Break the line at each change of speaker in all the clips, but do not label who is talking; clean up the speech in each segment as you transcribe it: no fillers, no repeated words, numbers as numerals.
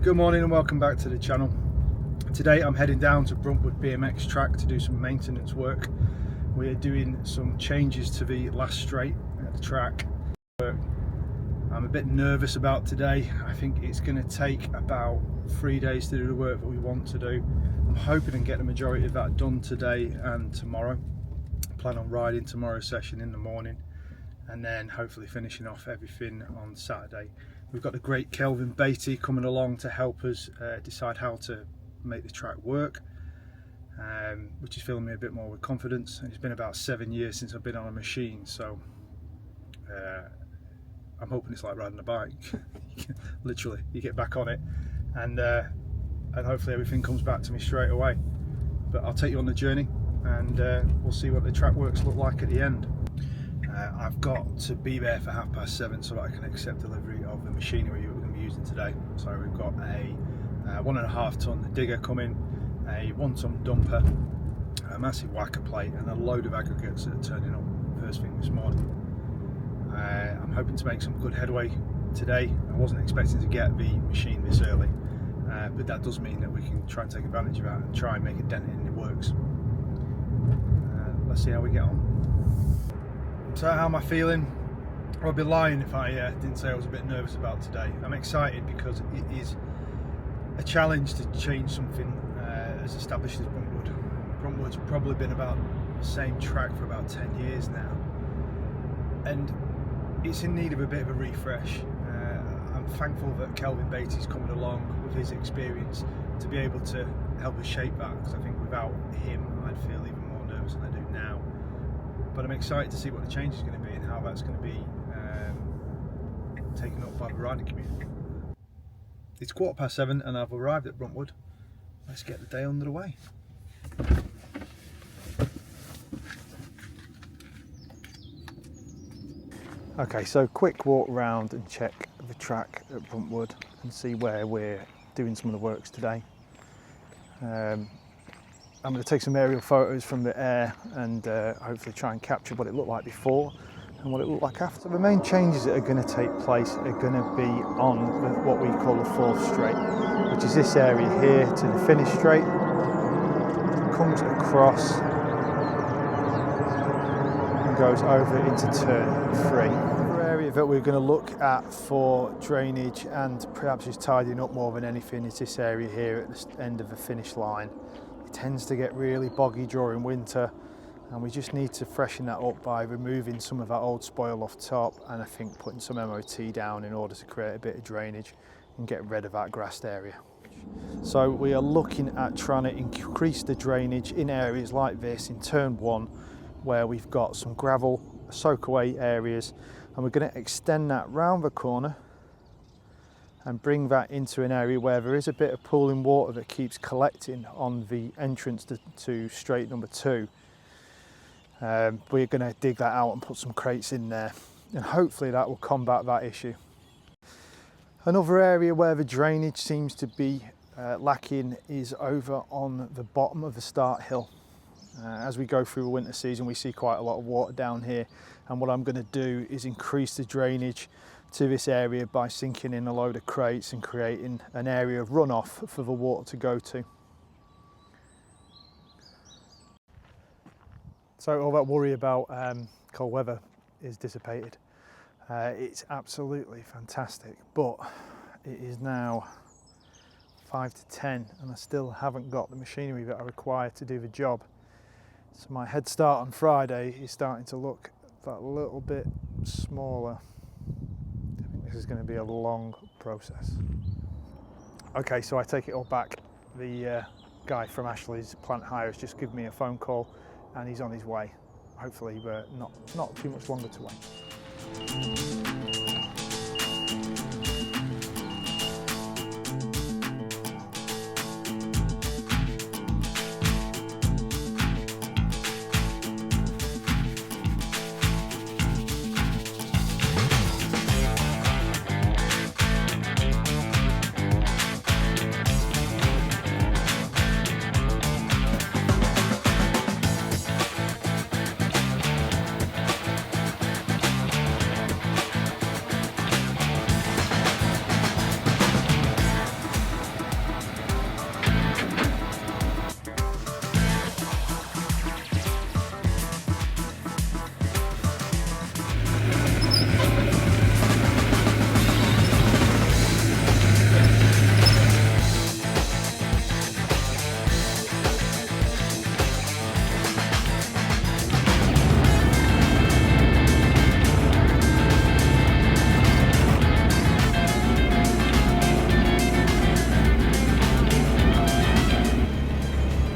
Good morning and welcome back to the channel. Today I'm heading down to Bruntwood BMX Track to do some maintenance work. We are doing some changes to the last straight at the track. I'm a bit nervous about today. I think it's going to take about 3 days to do the work that we want to do. I'm hoping to get the majority of that done today and tomorrow. I plan on riding tomorrow's session in the morning and then hopefully finishing off everything on Saturday. We've got the great Kelvin Beatty coming along to help us decide how to make the track work, which is filling me a bit more with confidence. And it's been about 7 years since I've been on a machine, so I'm hoping it's like riding a bike. Literally, you get back on it and hopefully everything comes back to me straight away. But I'll take you on the journey and we'll see what the track works look like at the end. I've got to be there for 7:30 so that I can accept delivery of the machinery we're going to be using today. So we've got a 1.5 ton digger coming, a 1 ton dumper, a massive whacker plate and a load of aggregates that are turning up first thing this morning. I'm hoping to make some good headway today. I wasn't expecting to get the machine this early, but that does mean that we can try and take advantage of that and try and make a dent in the works. Let's see how we get on. So how am I feeling? I'd be lying if I didn't say I was a bit nervous about today. I'm excited because it is a challenge to change something as established as Bruntwood. Bruntwood's probably been about the same track for about 10 years now, and it's in need of a bit of a refresh. I'm thankful that Kelvin Beatty's coming along with his experience to be able to help us shape that, because I think without him I'd feel even more nervous than I do now. But I'm excited to see what the change is going to be and how that's going to be taken up by the riding community. It's 7:15 and I've arrived at Bruntwood. Let's get the day under the way. Okay, so quick walk around and check the track at Bruntwood and see where we're doing some of the works today. I'm going to take some aerial photos from the air and hopefully try and capture what it looked like before and what it looked like after. The main changes that are going to take place are going to be on what we call the 4th straight, which is this area here to the finish straight. It comes across and goes over into turn 3. The area that we're going to look at for drainage and perhaps just tidying up more than anything is this area here at the end of the finish line. It tends to get really boggy during winter, and we just need to freshen that up by removing some of that old spoil off top, and I think putting some MOT down in order to create a bit of drainage and get rid of that grassed area. So we are looking at trying to increase the drainage in areas like this in turn 1, where we've got some gravel soak away areas, and we're going to extend that round the corner and bring that into an area where there is a bit of pooling water that keeps collecting on the entrance to straight number 2. We're going to dig that out and put some crates in there, and hopefully that will combat that issue. Another area where the drainage seems to be lacking is over on the bottom of the start hill. As we go through the winter season, we see quite a lot of water down here, and what I'm going to do is increase the drainage to this area by sinking in a load of crates and creating an area of runoff for the water to go to. So all that worry about cold weather is dissipated. It's absolutely fantastic, but it is now 5 to 10 and I still haven't got the machinery that I require to do the job. So my head start on Friday is starting to look that little bit smaller. This is going to be a long process. Okay, so I take it all back. The guy from Ashley's plant hire has just given me a phone call and he's on his way. Hopefully not too much longer to wait.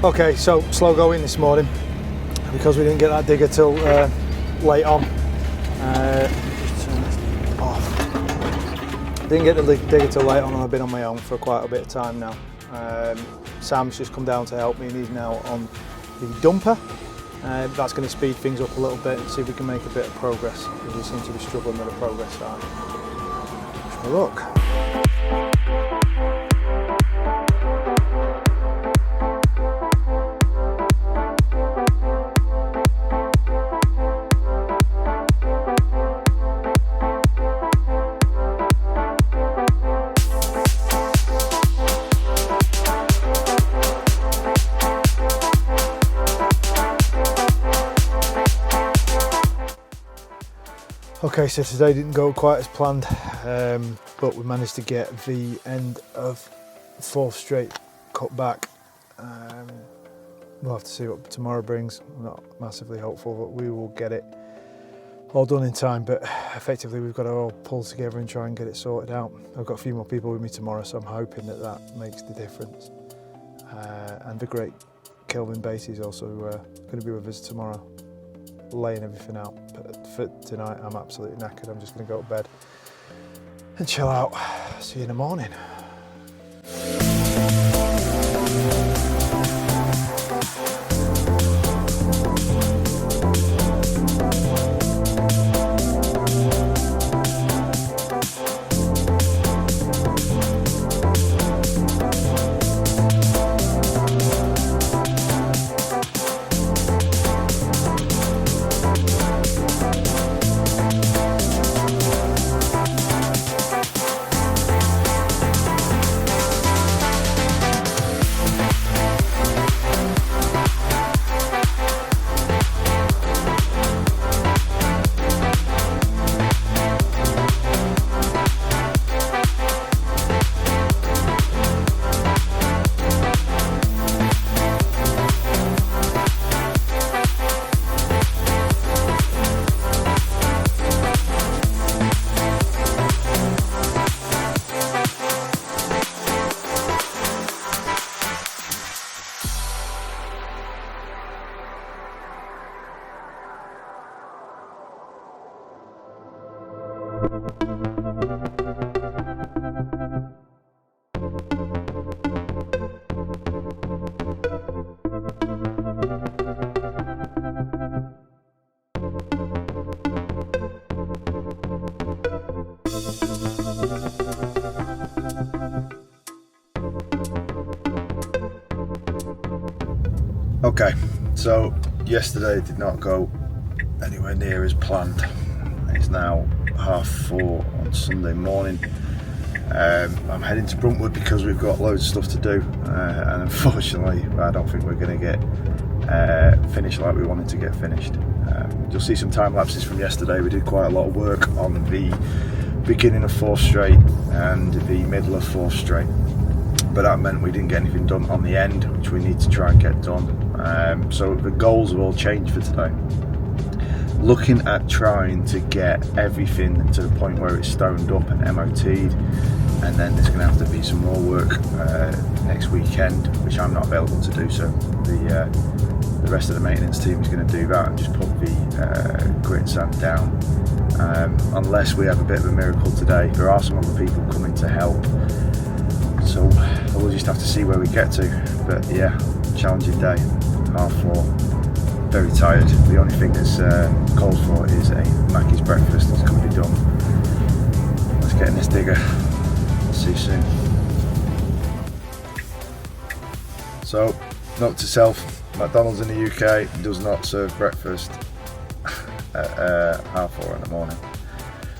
Okay, so slow going this morning because we didn't get that digger till late on. Just turn this off. Didn't get the digger till late on, and I've been on my own for quite a bit of time now. Sam's just come down to help me, and he's now on the dumper. That's going to speed things up a little bit and see if we can make a bit of progress, because we seem to be struggling with the progress side. Wish me luck. Okay, so today didn't go quite as planned, but we managed to get the end of 4th straight cut back. We'll have to see what tomorrow brings. I'm not massively hopeful that we will get it all done in time, but effectively we've got to all pull together and try and get it sorted out. I've got a few more people with me tomorrow, so I'm hoping that that makes the difference. And the great Kelvin Basie is also going to be with us tomorrow, laying everything out. But for tonight, I'm absolutely knackered. I'm just going to go to bed and chill out. See you in the morning.
Okay, so yesterday did not go anywhere near as planned. It's now 4:30 on Sunday morning. I'm heading to Bruntwood because we've got loads of stuff to do, and unfortunately I don't think we're going to get finished like we wanted to get finished. You'll see some time lapses from yesterday. We did quite a lot of work on the beginning of 4th straight and the middle of 4th straight, but that meant we didn't get anything done on the end, which we need to try and get done. So the goals have all changed for today. Looking at trying to get everything to the point where it's stoned up and MOT'd, and then there's going to have to be some more work next weekend, which I'm not available to do, so the rest of the maintenance team is going to do that and just put the grit sand down. Unless we have a bit of a miracle today. There are some other people coming to help, so we'll just have to see where we get to. But yeah, challenging day, 4:30. Very tired. The only thing that's called for is a Mackey's breakfast. It's going to be done. Let's get in this digger. I'll see you soon. So, note to self, McDonald's in the UK does not serve breakfast at 4:30 in the morning.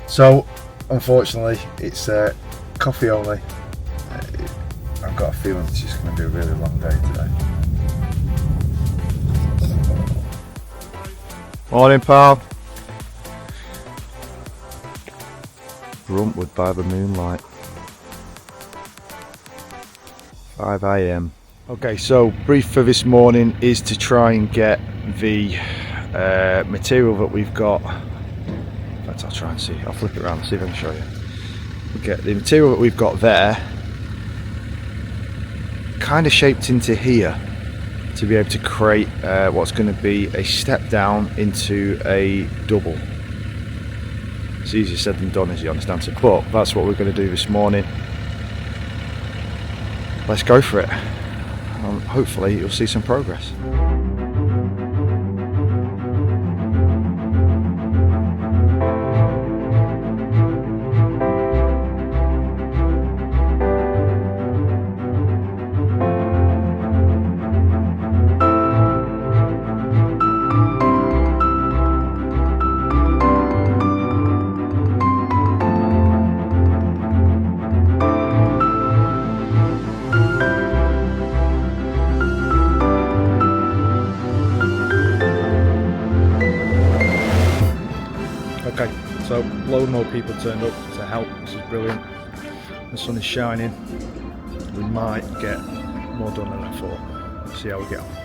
So, unfortunately, it's coffee only. I've got a feeling it's just going to be a really long day today. Morning, pal. Bruntwood by the moonlight. 5 AM. Okay, so brief for this morning is to try and get the material that we've got. In fact, I'll try and see. I'll flip it around and see if I can show you. We get the material that we've got there, kind of shaped into here, to be able to create what's going to be a step down into a double. It's easier said than done is the honest answer, but that's what we're going to do this morning. Let's go for it. Hopefully you'll see some progress. Okay, so a load more people turned up to help, which is brilliant. The sun is shining. We might get more done than I thought. Let's see how we get on.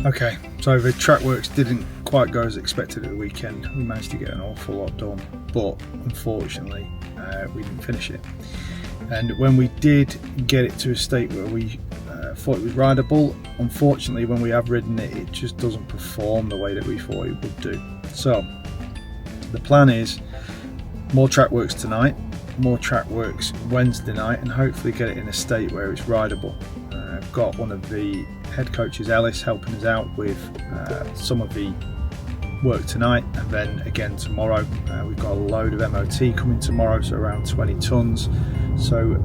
Okay, so the track works didn't quite go as expected at the weekend. We managed to get an awful lot done, but unfortunately we didn't finish it. And when we did get it to a state where we thought it was rideable, unfortunately when we have ridden it, it just doesn't perform the way that we thought it would do. So the plan is more track works tonight, more track works Wednesday night, and hopefully get it in a state where it's rideable. I've got one of the head coaches, Ellis, helping us out with some of the work tonight, and then again tomorrow. We've got a load of MOT coming tomorrow, so around 20 tons. So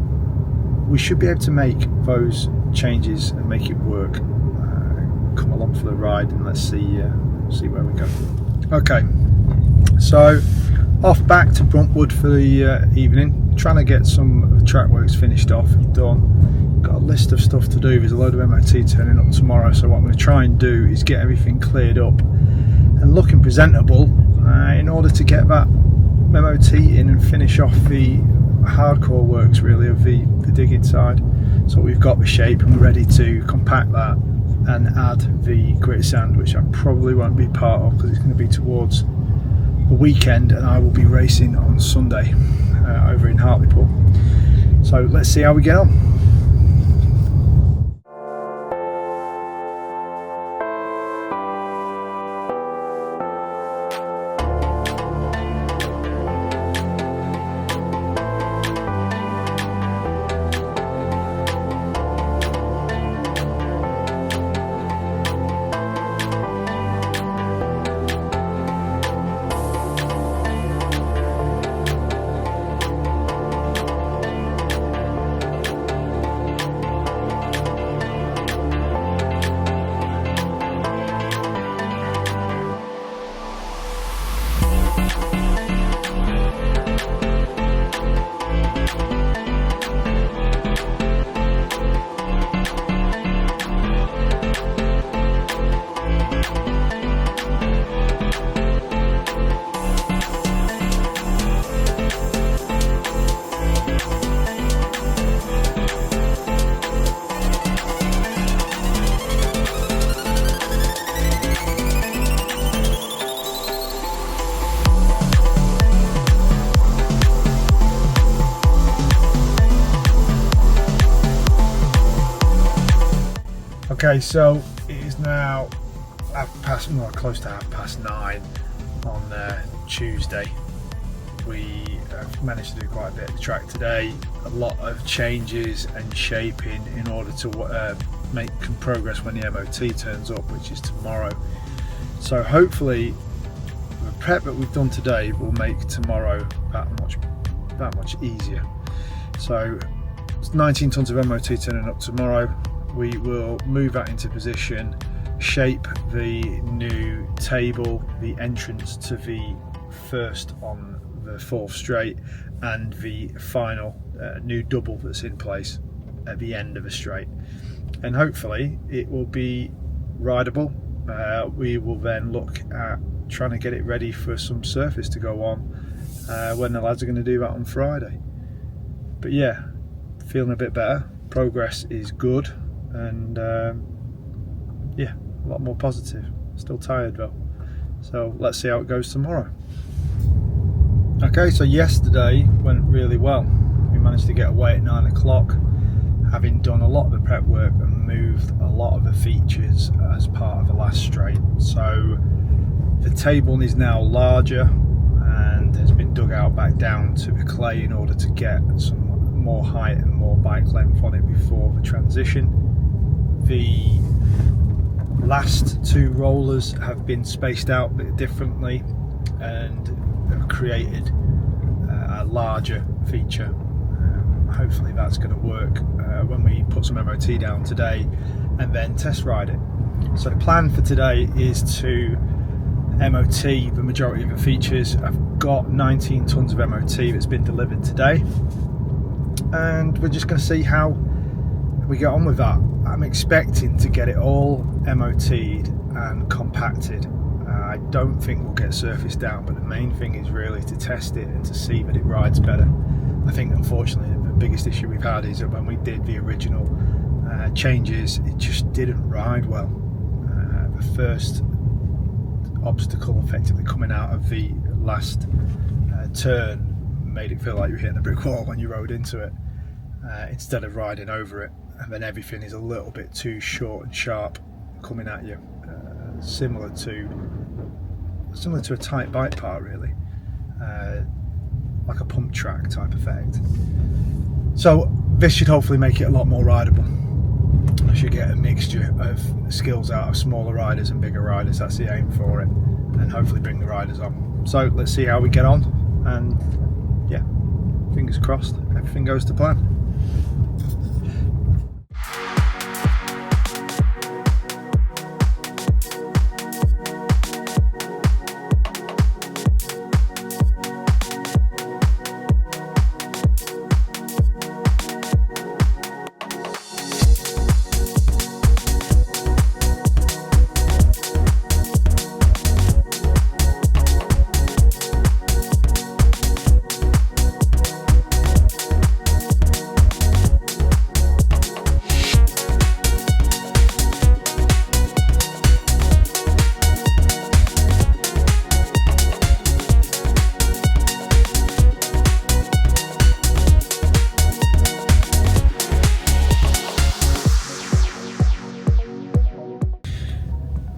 we should be able to make those changes and make it work. Come along for the ride and let's see where we go. Okay, so off back to Bruntwood for the evening, trying to get some of the track works finished off and done. Got a list of stuff to do. There's a load of MOT turning up tomorrow, so what I'm going to try and do is get everything cleared up and looking presentable in order to get that MOT in and finish off the hardcore works really of the digging side. So we've got the shape and we're ready to compact that and add the grit sand, which I probably won't be part of because it's going to be towards the weekend and I will be racing on Sunday over in Hartlepool. So let's see how we get on.
Okay, so it is now close to 9:30 on Tuesday. We have managed to do quite a bit of the track today. A lot of changes and shaping in order to make progress when the MOT turns up, which is tomorrow. So hopefully the prep that we've done today will make tomorrow that much easier. So it's 19 tons of MOT turning up tomorrow. We will move that into position, shape the new table, the entrance to the first on the fourth straight, and the final new double that's in place at the end of a straight. And hopefully it will be rideable. We will then look at trying to get it ready for some surface to go on when the lads are going to do that on Friday. But yeah, feeling a bit better. Progress is good. And yeah, a lot more positive. Still tired though, so let's see how it goes tomorrow. Okay, so yesterday went really well. We managed to get away at 9 o'clock, having done a lot of the prep work and moved a lot of the features as part of the last straight. So the table is now larger and has been dug out back down to the clay in order to get some more height and more bike length on it before the transition. The last two rollers have been spaced out a bit differently and have created a larger feature. Hopefully that's going to work when we put some MOT down today and then test ride it. So the plan for today is to MOT the majority of the features. I've got 19 tons of MOT that's been delivered today, and we're just going to see how we get on with that. I'm expecting to get it all MOT'd and compacted. I don't think we'll get surface down, but the main thing is really to test it and to see that it rides better. I think unfortunately the biggest issue we've had is that when we did the original changes, it just didn't ride well. The first obstacle effectively coming out of the last turn made it feel like you were hitting a brick wall when you rode into it, instead of riding over it. And then everything is a little bit too short and sharp coming at you, similar to a tight bike part really, like a pump track type effect. So this should hopefully make it a lot more rideable. I should get a mixture of skills out of smaller riders and bigger riders. That's the aim for it, and hopefully bring the riders on. So let's see how we get on, and yeah, fingers crossed everything goes to plan.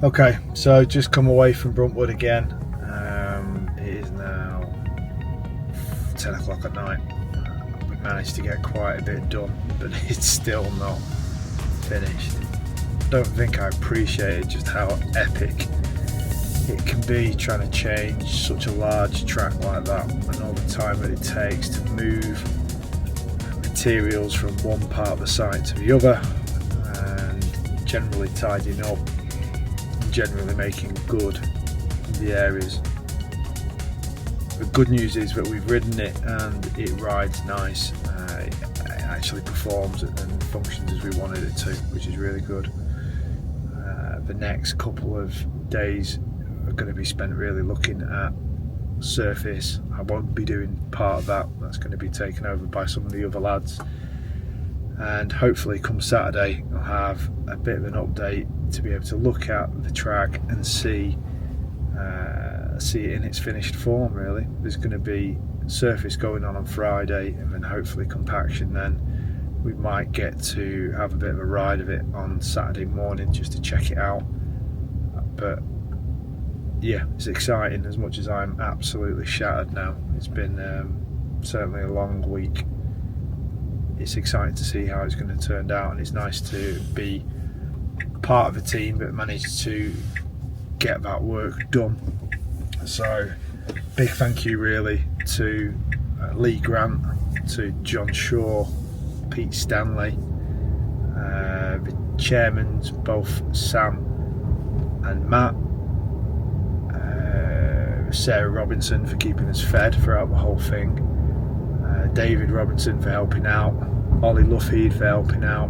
Okay, so just come away from Bruntwood again. It is now 10 o'clock at night. We managed to get quite a bit done, but it's still not finished. I don't think I appreciated just how epic it can be trying to change such a large track like that, and all the time that it takes to move materials from one part of the site to the other, and generally tidying up, and generally making good the areas.
The good news is that we've ridden it and it rides nice. It actually performs and functions as we wanted it to, which is really good. The next couple of days are going to be spent really looking at surface. I won't be doing part of that. That's going to be taken over by some of the other lads. And hopefully come Saturday I'll have a bit of an update to be able to look at the track and see it in its finished form really. There's going to be surface going on Friday, and then hopefully compaction. Then we might get to have a bit of a ride of it on Saturday morning just to check it out. But yeah, it's exciting as much as I'm absolutely shattered now. It's been certainly a long week. It's exciting to see how it's going to turn out, and it's nice to be part of a team that managed to get that work done. So big thank you really to Lee Grant, to John Shaw, Pete Stanley, the chairmans, both Sam and Matt, Sarah Robinson for keeping us fed throughout the whole thing, David Robinson for helping out, Ollie Lougheed for helping out.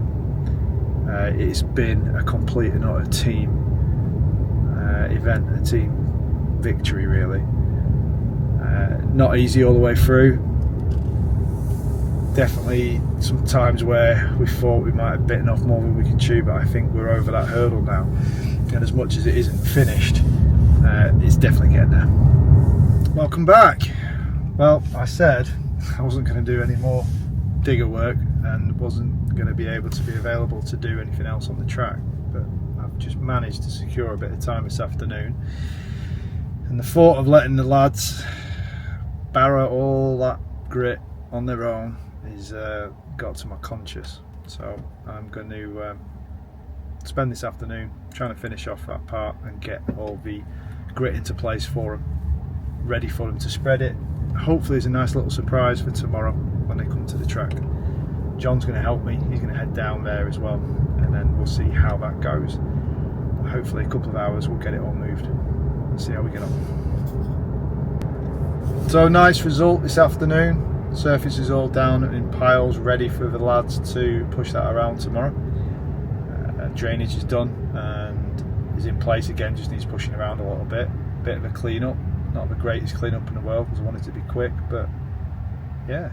It's been a complete and utter team event, a team victory really. Not easy all the way through. Definitely some times where we thought we might have bitten off more than we can chew, but I think we're over that hurdle now. And as much as it isn't finished, it's definitely getting there. Welcome back. Well, I said I wasn't going to do any more digger work and wasn't going to be able to be available to do anything else on the track, but I've just managed to secure a bit of time this afternoon, and the thought of letting the lads barrow all that grit on their own is got to my conscience. So I'm going to spend this afternoon trying to finish off that part and get all the grit into place for them, ready for them to spread it. Hopefully there's a nice little surprise for tomorrow when they come to the track. John's going to help me, he's going to head down there as well, and then we'll see how that goes. Hopefully a couple of hours we'll get it all moved. Let's see how we get on. So nice result this afternoon. Surface is all down in piles, ready for the lads to push that around tomorrow. Drainage is done and is in place again, just needs pushing around a little bit. Bit of a clean up, not the greatest clean up in the world because I wanted to be quick, but yeah,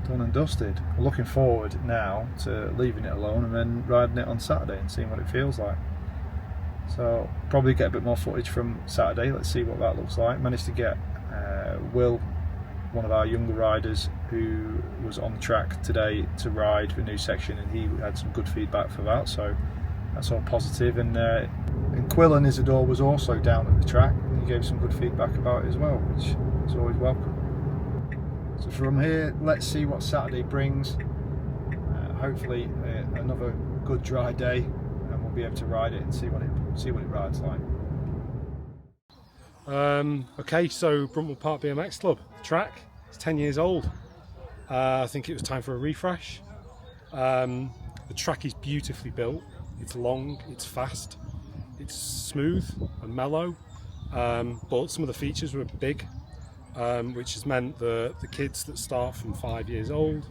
done and dusted. I'm looking forward now to leaving it alone and then riding it on Saturday and seeing what it feels like. So probably get a bit more footage from Saturday. Let's see what that looks like. Managed to get Will, one of our younger riders who was on the track today, to ride the new section, and he had some good feedback for that, so that's all positive. And Quillan Isidore was also down at the track and he gave some good feedback about it as well, which is always welcome. So from here, let's see what Saturday brings. Hopefully another good dry day, and we'll be able to ride it and see what it rides like.
Okay, so Bruntwood Park BMX Club track, it's 10 years old. I think it was time for a refresh. The track is beautifully built, it's long, it's fast, it's smooth and mellow, but some of the features were big, which has meant the kids that start from 5 years old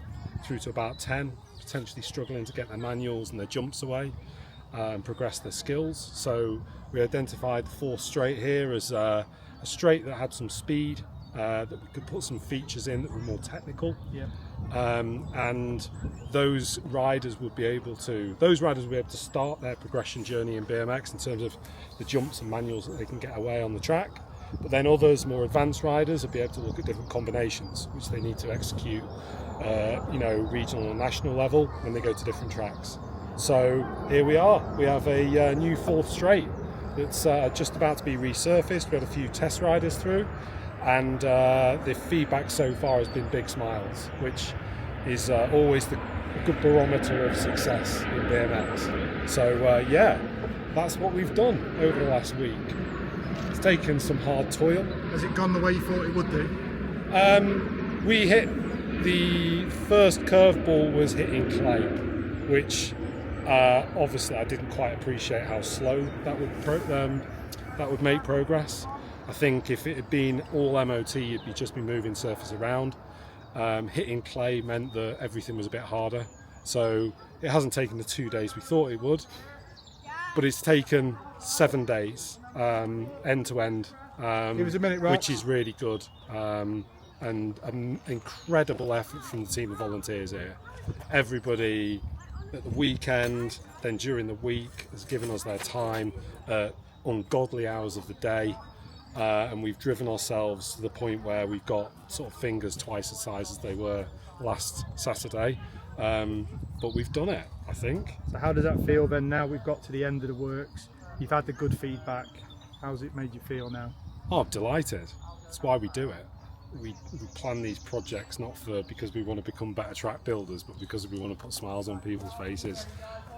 through to about 10, potentially struggling to get their manuals and their jumps away and progress their skills. So we identified the fourth straight here as a straight that had some speed, that we could put some features in that were more technical.
Yep.
And those riders would be able to start their progression journey in BMX in terms of the jumps and manuals that they can get away on the track. But then others, more advanced riders, will be able to look at different combinations which they need to execute, regional and national level when they go to different tracks. So here we are. We have a new fourth straight that's just about to be resurfaced. We had a few test riders through, and the feedback so far has been big smiles, which is always a good barometer of success in BMX. So yeah, that's what we've done over the last week. It's taken some hard toil.
Has it gone the way you thought it would do?
We hit the first curveball was hitting clay, which obviously I didn't quite appreciate how slow that would make progress. I think if it had been all MOT, you'd just be moving surface around. Hitting clay meant that everything was a bit harder. So it hasn't taken the 2 days we thought it would, but it's taken 7 days, end to end.
Give us a minute, Rob.
Which is really good. And an incredible effort from the team of volunteers here. Everybody at the weekend, then during the week, has given us their time at ungodly hours of the day. And we've driven ourselves to the point where we've got sort of fingers twice the size as they were last Saturday. But we've done it, I think.
So how does that feel then now we've got to the end of the works? You've had the good feedback. How's it made you feel now?
Oh, I'm delighted. That's why we do it. We plan these projects not because we want to become better track builders, but because we want to put smiles on people's faces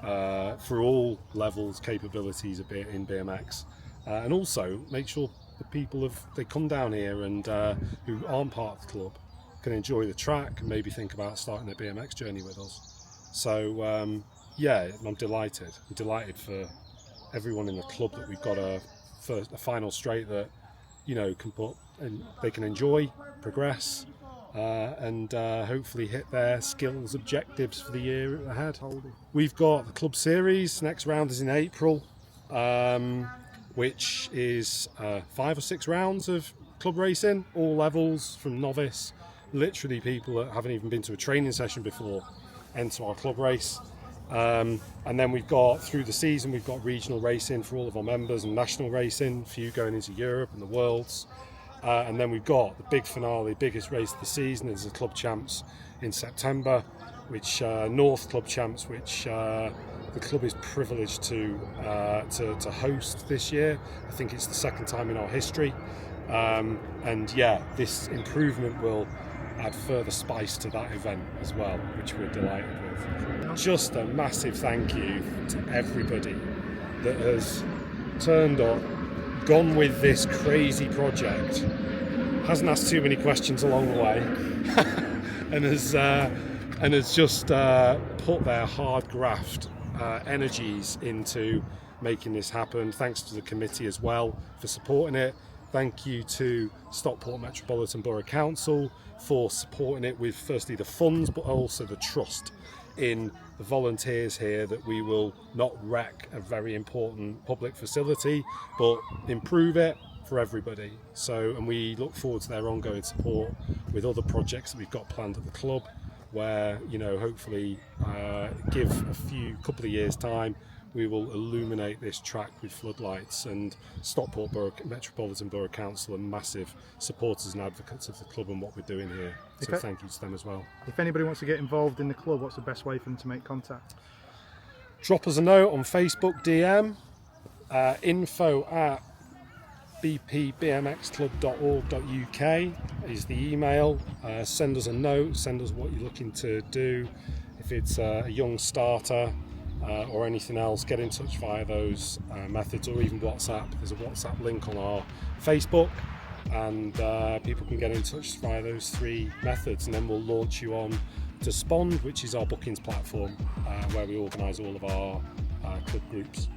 for all levels, capabilities in BMX, and also make sure the people they come down here and who aren't part of the club can enjoy the track and maybe think about starting their BMX journey with us. So yeah, I'm delighted. I'm delighted for everyone in the club that we've got a final straight that can put and they can enjoy, progress, and hopefully hit their skills objectives for the year ahead. We've got the club series. Next round is in April, which is 5 or 6 rounds of club racing, all levels from novice, literally people that haven't even been to a training session before enter our club race. And then we've got, through the season, we've got regional racing for all of our members and national racing, a few going into Europe and the Worlds. And then we've got the big finale, biggest race of the season is the Club Champs in September, which North Club Champs, which the club is privileged to host this year. I think it's the second time in our history. And yeah, this improvement will add further spice to that event as well, which we're delighted with. Just a massive thank you to everybody that has turned up, gone with this crazy project, hasn't asked too many questions along the way, and has just put their hard graft energies into making this happen. Thanks to the committee as well for supporting it. Thank you to Stockport Metropolitan Borough Council for supporting it with firstly the funds, but also the trust in the volunteers here, that we will not wreck a very important public facility but improve it for everybody. So, and we look forward to their ongoing support with other projects that we've got planned at the club, where hopefully give a couple of years time we will illuminate this track with floodlights, and Stockport Metropolitan Borough Council are massive supporters and advocates of the club and what we're doing here. So thank you to them as well.
If anybody wants to get involved in the club, what's the best way for them to make contact?
Drop us a note on Facebook DM, info@bpbmxclub.org.uk is the email. Send us a note, send us what you're looking to do. If it's a young starter, or anything else, get in touch via those methods, or even WhatsApp. There's a WhatsApp link on our Facebook, and people can get in touch via those 3 methods, and then we'll launch you on to Spond, which is our bookings platform, where we organise all of our club groups.